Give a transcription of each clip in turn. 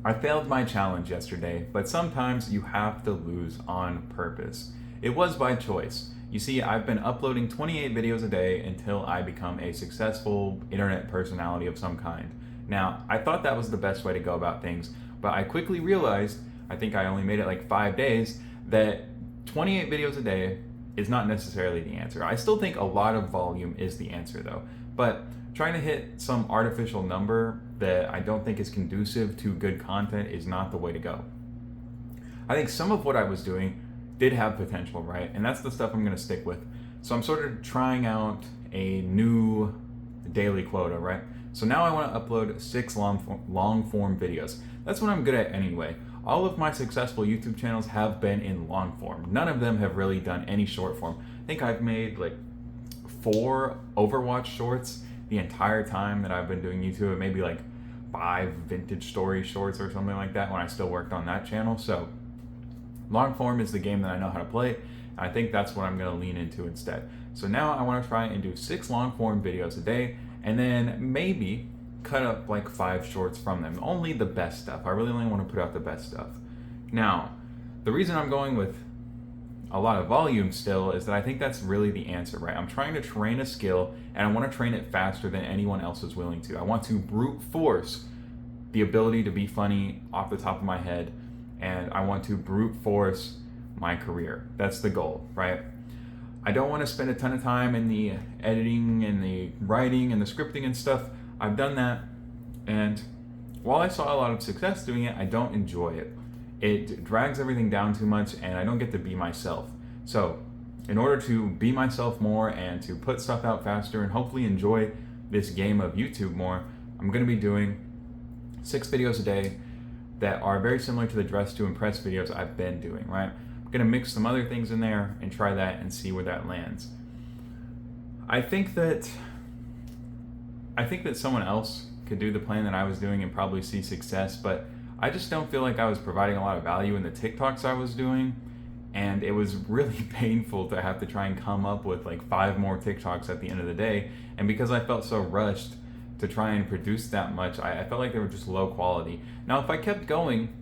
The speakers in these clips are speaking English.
I failed my challenge yesterday, but sometimes you have to lose on purpose. It was by choice. You see, I've been uploading 28 videos a day until I become a successful internet personality of some kind. Now, I thought that was the best way to go about things, but I quickly realized, I think I only made it like 5 days, that 28 videos a day is not necessarily the answer. I still think a lot of volume is the answer though, but trying to hit some artificial number that I don't think is conducive to good content is not the way to go. I think some of what I was doing did have potential, right? And that's the stuff I'm going to stick with. So I'm sort of trying out a new daily quota, right? So now I want to upload 6 long form videos. That's what I'm good at anyway. All of my successful YouTube channels have been in long form. None of them have really done any short form. I think I've made like 4 Overwatch shorts the entire time that I've been doing YouTube, maybe like 5 vintage story shorts or something like that when I still worked on that channel. So long form is the game that I know how to play, and I think that's what I'm going to lean into instead. So now I want to try and do 6 long form videos a day, and then maybe cut up like 5 shorts from them. Only the best stuff. I really only want to put out the best stuff. Now, the reason I'm going with a lot of volume still is that I think that's really the answer, right? I'm trying to train a skill, and I want to train it faster than anyone else is willing to. I want to brute force the ability to be funny off the top of my head, and I want to brute force my career. That's the goal, right? I don't want to spend a ton of time in the editing and the writing and the scripting and stuff. I've done that, and while I saw a lot of success doing it, I don't enjoy it. It drags everything down too much, and I don't get to be myself. So, in order to be myself more and to put stuff out faster and hopefully enjoy this game of YouTube more, I'm going to be doing 6 videos a day that are very similar to the Dress to Impress videos I've been doing, right? I'm going to mix some other things in there and try that and see where that lands. I think that someone else could do the plan that I was doing and probably see success, but I just don't feel like I was providing a lot of value in the TikToks I was doing, and it was really painful to have to try and come up with like 5 more TikToks at the end of the day. And because I felt so rushed to try and produce that much, I felt like they were just low quality. Now, if I kept going,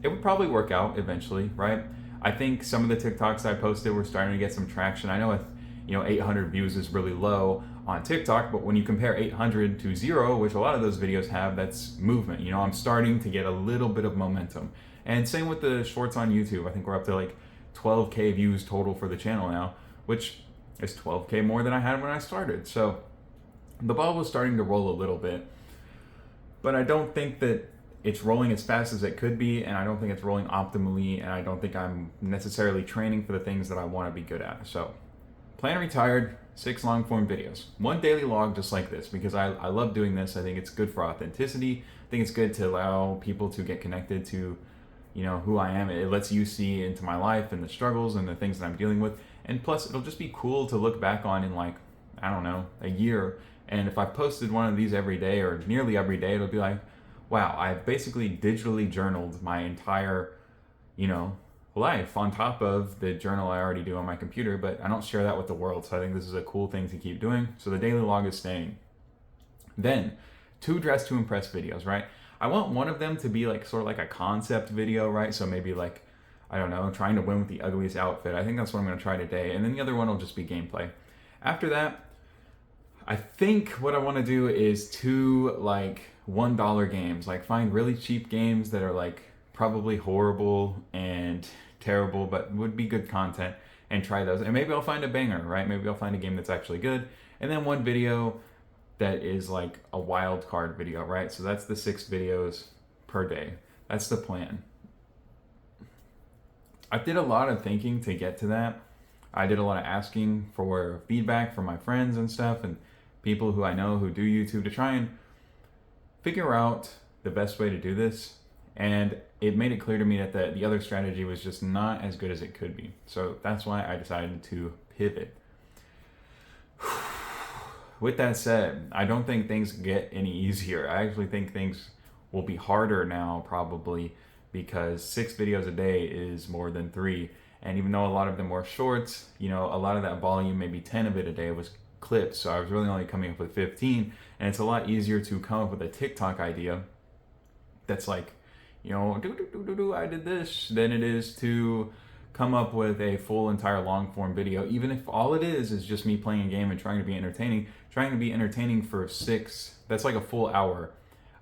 it would probably work out eventually, right? I think some of the TikToks I posted were starting to get some traction. I know if 800 views is really low on TikTok, but when you compare 800 to 0, which a lot of those videos have, that's movement. I'm starting to get a little bit of momentum. And same with the shorts on YouTube. I think we're up to like 12K views total for the channel now, which is 12K more than I had when I started. So the ball was starting to roll a little bit, but I don't think that it's rolling as fast as it could be, and I don't think it's rolling optimally, and I don't think I'm necessarily training for the things that I want to be good at. So plan retired, 6 long form videos, 1 daily log just like this, because I love doing this. I think it's good for authenticity. I think it's good to allow people to get connected to who I am. It lets you see into my life and the struggles and the things that I'm dealing with. And plus, it'll just be cool to look back on in like, I don't know, a year. And if I posted one of these every day or nearly every day, it'll be like, wow, I've basically digitally journaled my entire, life on top of the journal I already do on my computer, but I don't share that with the world. So I think this is a cool thing to keep doing. So the daily log is staying. Then 2 Dress to Impress videos, right? I want one of them to be like sort of like a concept video, right? So maybe like, I don't know, trying to win with the ugliest outfit. I think that's what I'm going to try today. And then the other one will just be gameplay. After that, I think what I want to do is 2 like $1 games, like find really cheap games that are like probably horrible and terrible, but would be good content, and try those. And maybe I'll find a banger, right? Maybe I'll find a game that's actually good. And then 1 video that is like a wild card video, right? So that's the 6 videos per day. That's the plan. I did a lot of thinking to get to that. I did a lot of asking for feedback from my friends and stuff, and people who I know who do YouTube, to try and figure out the best way to do this. And it made it clear to me that the other strategy was just not as good as it could be. So that's why I decided to pivot. With that said, I don't think things get any easier. I actually think things will be harder now, probably, because 6 videos a day is more than 3. And even though a lot of them were shorts, a lot of that volume, maybe 10 of it a day, was clips. So I was really only coming up with 15. And it's a lot easier to come up with a TikTok idea that's like, I did this, than it is to come up with a full entire long form video, even if all it is just me playing a game and trying to be entertaining for that's like a full hour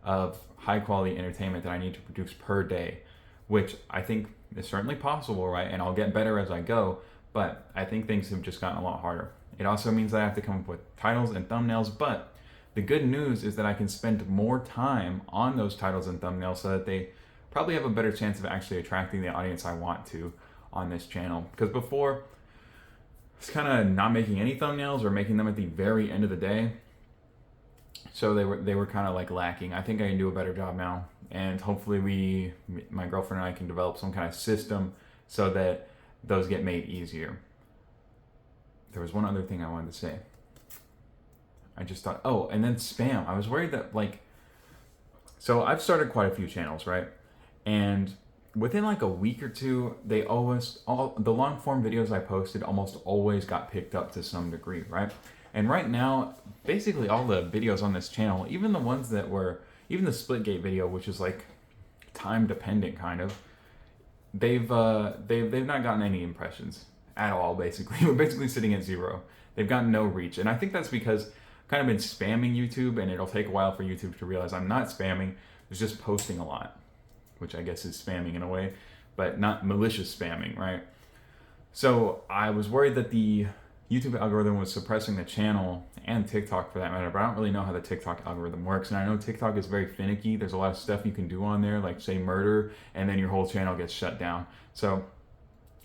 of high quality entertainment that I need to produce per day, which I think is certainly possible, right? And I'll get better as I go, but I think things have just gotten a lot harder. It also means that I have to come up with titles and thumbnails, but the good news is that I can spend more time on those titles and thumbnails so that they probably have a better chance of actually attracting the audience I want to on this channel. Because before, it's kind of not making any thumbnails or making them at the very end of the day. So they were kind of like lacking. I think I can do a better job now, and hopefully my girlfriend and I can develop some kind of system so that those get made easier. There was one other thing I wanted to say. I just thought, and then spam. I was worried that so I've started quite a few channels, right? And within like a week or two, all the long form videos I posted almost always got picked up to some degree, right? And right now, basically all the videos on this channel, even the ones that even the Splitgate video, which is like time dependent kind of, they've not gotten any impressions at all, basically. We're basically sitting at 0. They've gotten no reach. And I think that's because I've kind of been spamming YouTube, and it'll take a while for YouTube to realize I'm not spamming, it's just posting a lot, which I guess is spamming in a way, but not malicious spamming, right? So I was worried that the YouTube algorithm was suppressing the channel, and TikTok for that matter, but I don't really know how the TikTok algorithm works. And I know TikTok is very finicky. There's a lot of stuff you can do on there, like say murder, and then your whole channel gets shut down. So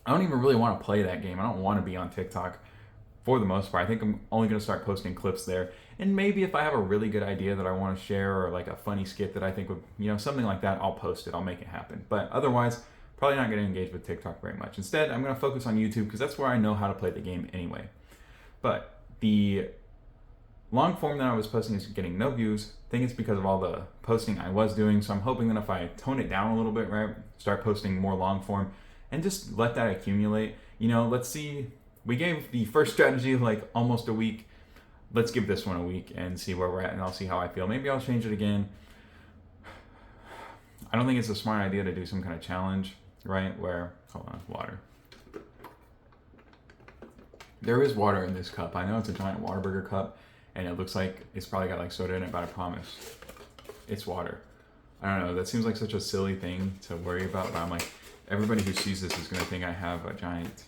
I don't even really want to play that game. I don't want to be on TikTok for the most part. I think I'm only going to start posting clips there. And maybe if I have a really good idea that I want to share, or like a funny skit that I think would, something like that, I'll post it. I'll make it happen. But otherwise, probably not going to engage with TikTok very much. Instead, I'm going to focus on YouTube because that's where I know how to play the game anyway. But the long form that I was posting is getting no views. I think it's because of all the posting I was doing. So I'm hoping that if I tone it down a little bit, right, start posting more long form and just let that accumulate. Let's see. We gave the first strategy like almost a week. Let's give this one a week and see where we're at, and I'll see how I feel. Maybe I'll change it again. I don't think it's a smart idea to do some kind of challenge, right? Hold on, water. There is water in this cup. I know it's a giant Whataburger cup, and it looks like it's probably got like soda in it, but I promise it's water. I don't know, that seems like such a silly thing to worry about, but I'm like, everybody who sees this is gonna think I have a giant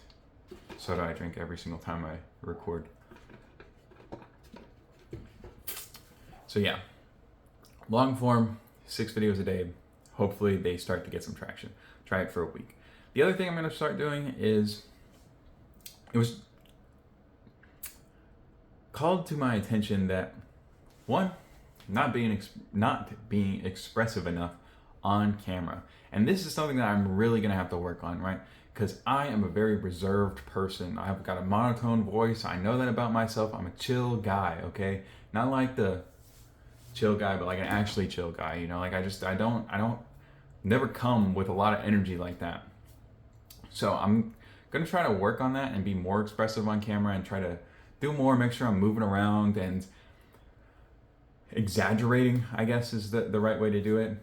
soda I drink every single time I record. So yeah, long form, 6 videos a day. Hopefully they start to get some traction. Try it for a week. The other thing I'm gonna start doing is, it was called to my attention that, one, not being expressive enough on camera. And this is something that I'm really gonna have to work on, right? Because I am a very reserved person. I've got a monotone voice. I know that about myself. I'm a chill guy, okay? Not like the chill guy, but like an actually chill guy, like I don't never come with a lot of energy like that. So I'm gonna try to work on that and be more expressive on camera and try to do more, make sure I'm moving around and exaggerating, I guess is the right way to do it,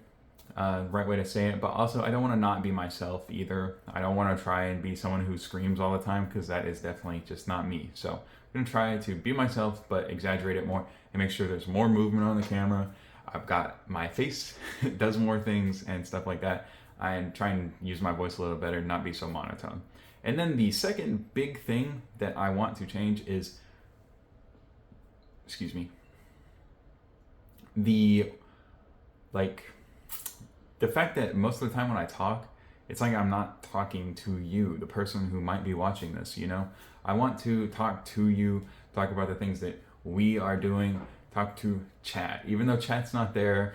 right way to say it. But also I don't want to not be myself either. I don't want to try and be someone who screams all the time, because that is definitely just not me. So I'm gonna try to be myself, but exaggerate it more and make sure there's more movement on the camera. I've got my face does more things and stuff like that. I'm trying to use my voice a little better, not be so monotone. And then the second big thing that I want to change is, the fact that most of the time when I talk, it's like I'm not talking to you, the person who might be watching this, I want to talk to you, talk about the things that we are doing, talk to chat. Even though chat's not there,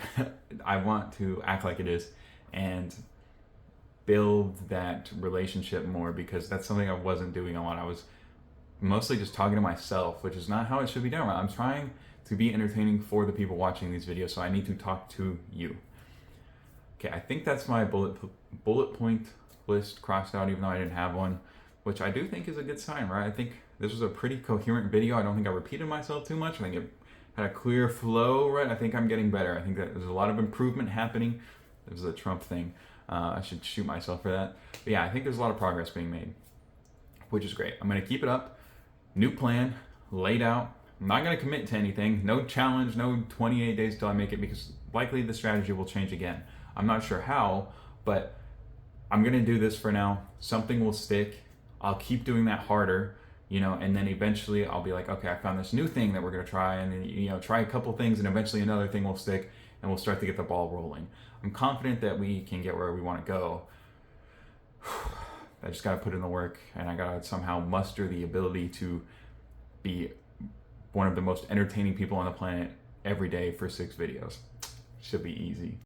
I want to act like it is and build that relationship more, because that's something I wasn't doing a lot. I was mostly just talking to myself, which is not how it should be done. I'm trying to be entertaining for the people watching these videos, so I need to talk to you. Okay, I think that's my bullet point list crossed out, even though I didn't have one, which I do think is a good sign, right? I think this was a pretty coherent video. I don't think I repeated myself too much. I think it had a clear flow, right? I think I'm getting better. I think that there's a lot of improvement happening It was a Trump thing. I should shoot myself for that. But yeah, I think there's a lot of progress being made, which is great. I'm going to keep it up. New plan laid out. I'm not going to commit to anything. No challenge, no 28 days till I make it, because likely the strategy will change again. I'm not sure how, but I'm going to do this for now. Something will stick. I'll keep doing that harder, and then eventually I'll be like, okay, I found this new thing that we're going to try, and then, try a couple things, and eventually another thing will stick, and we'll start to get the ball rolling. I'm confident that we can get where we want to go. I just got to put in the work, and I got to somehow muster the ability to be one of the most entertaining people on the planet every day for 6 videos. Should be easy.